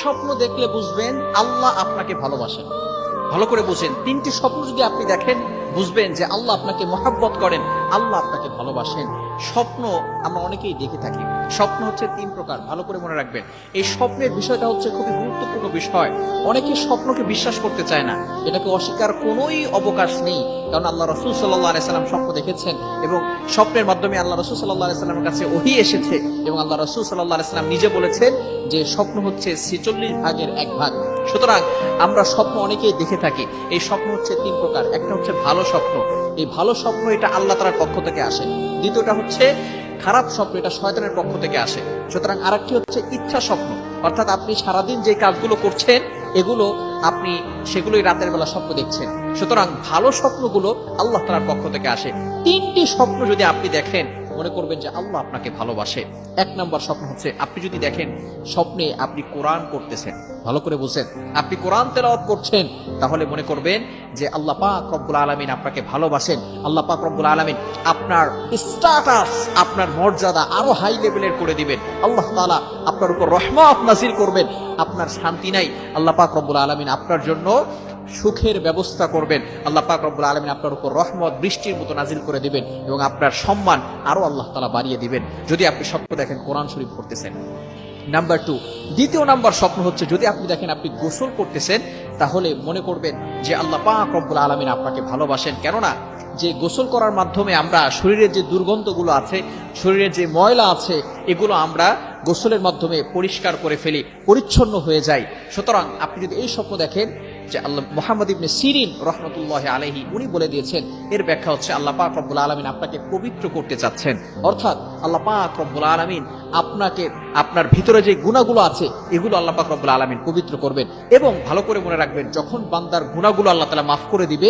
স্বপ্ন দেখলে বুঝবেন আল্লাহ আপনাকে ভালোবাসেন। ভালো করে বুঝেন, 3টি স্বপ্ন যদি আপনি দেখেন বুঝবেন যে আল্লাহ আপনাকে মহব্বত করেন, আল্লাহ আপনাকে ভালোবাসেন। স্বপ্ন আমরা অনেকেই দেখে থাকি। স্বপ্ন হচ্ছে 3 প্রকার, ভালো করে মনে রাখবেন। এই স্বপ্নের বিষয়টা হচ্ছে খুবই গুরুত্বপূর্ণ বিষয়। অনেকে স্বপ্নকে বিশ্বাস করতে চায় না, এটাকে অস্বীকার কোনোই অবকাশ নেই। কারণ আল্লাহ রাসূল সাল্লাল্লাহু আলাইহি সাল্লাম স্বপ্ন দেখেছেন এবং স্বপ্নের মাধ্যমে আল্লাহ রাসূল সাল্লাল্লাহু আলাইহি সাল্লামের কাছে ওহী এসেছে এবং আল্লাহ রাসূল সাল্লাল্লাহু আলাইহি সাল্লাম নিজে বলেছেন যে স্বপ্ন হচ্ছে 46 ভাগের 1 ভাগ। সুতরাং আমরা স্বপ্ন অনেকেই দেখে থাকি। এই স্বপ্ন হচ্ছে 3 প্রকার। একটা হচ্ছে ভালো স্বপ্ন, এই ভালো স্বপ্ন এটা আল্লাহ তাআলার পক্ষ থেকে আসে। দ্বিতীয়টা হচ্ছে খারাপ স্বপ্ন, এটা শয়তানের পক্ষ থেকে আসে। সুতরাং আরেকটি হচ্ছে ইচ্ছা স্বপ্ন, অর্থাৎ আপনি সারাদিন যে কাজগুলো করছেন এগুলো আপনি সেগুলোই রাতের বেলা স্বপ্ন দেখছেন। সুতরাং ভালো স্বপ্নগুলো আল্লাহ তাআলার পক্ষ থেকে আসে। 3টি স্বপ্ন যদি আপনি দেখেন মনে করবেন যে আল্লাহ আপনাকে ভালোবাসে। 1 নম্বর স্বপ্ন হচ্ছে আপনি যদি দেখেন স্বপ্নে আপনি কোরআন পড়তেছেন, ভালো করে বুঝেন, আপনি কোরআন তেলাওয়াত করছেন, তাহলে মনে করবেন যে আল্লাহ পাক রব্বুল আলামিন আপনাকে ভালোবাসেন। আল্লাহ পাক রব্বুল আলামিন আপনার স্ট্যাটাস, আপনার মর্যাদা আরো হাই লেভেলের করে দিবেন। আল্লাহ তাআলা আপনার উপর রহমত নাযিল করবেন। আপনার শান্তি নাই, আল্লাহ পাক রব্বুল আলামিন আপনার জন্য সুখের ব্যবস্থা করবেন। আল্লাহ পাক রব্বুল আলামিন আপনার উপর রহমত বৃষ্টির মতো নাজিল করে দিবেন এবং আপনার সম্মান আরো আল্লাহ তাআলা বাড়িয়ে দিবেন যদি আপনি স্বপ্ন দেখেন কোরআন শরীফ পড়তেছেন। নাম্বার 2, দ্বিতীয় নাম্বার স্বপ্ন হচ্ছে যদি আপনি দেখেন আপনি গোসল করতেছেন, তাহলে মনে করবেন যে আল্লাহ পাক রব্বুল আলামিন আপনাকে ভালোবাসেন। কেননা যে গোসল করার মাধ্যমে আমরা শরীরের যে দুর্গন্ধগুলো আছে, শরীরের যে ময়লা আছে, এগুলো আমরা গোসলের মাধ্যমে পরিষ্কার করে ফেলি, পরিচ্ছন্ন হয়ে যায়। সুতরাং আপনি যদি এই স্বপ্ন দেখেন যে আল্লাহ মুহাম্মদ ইবনে সিরিন রাহমাতুল্লাহি আলাইহি উনি বলে দিয়েছেন, এর ব্যাখ্যা হচ্ছে আল্লাহ পাক রব্বুল আলামিন আপনাকে পবিত্র করতে চাচ্ছেন। অর্থাৎ আল্লাহ পাক রব্বুল আলামিন আপনাকে, আপনার ভিতরে যে গুনাহগুলো আছে এগুলো আল্লাহ পাক রব্বুল আলামিন পবিত্র করবেন। এবং ভালো করে মনে রাখবেন, যখন বান্দার গুনাহগুলো আল্লাহ তাআলা মাফ করে দিবে,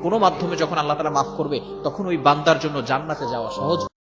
কোনো মাধ্যমে যখন আল্লাহ তাআলা মাফ করবে, তখন ওই বান্দার জন্য জান্নাতে যাওয়া সহজ।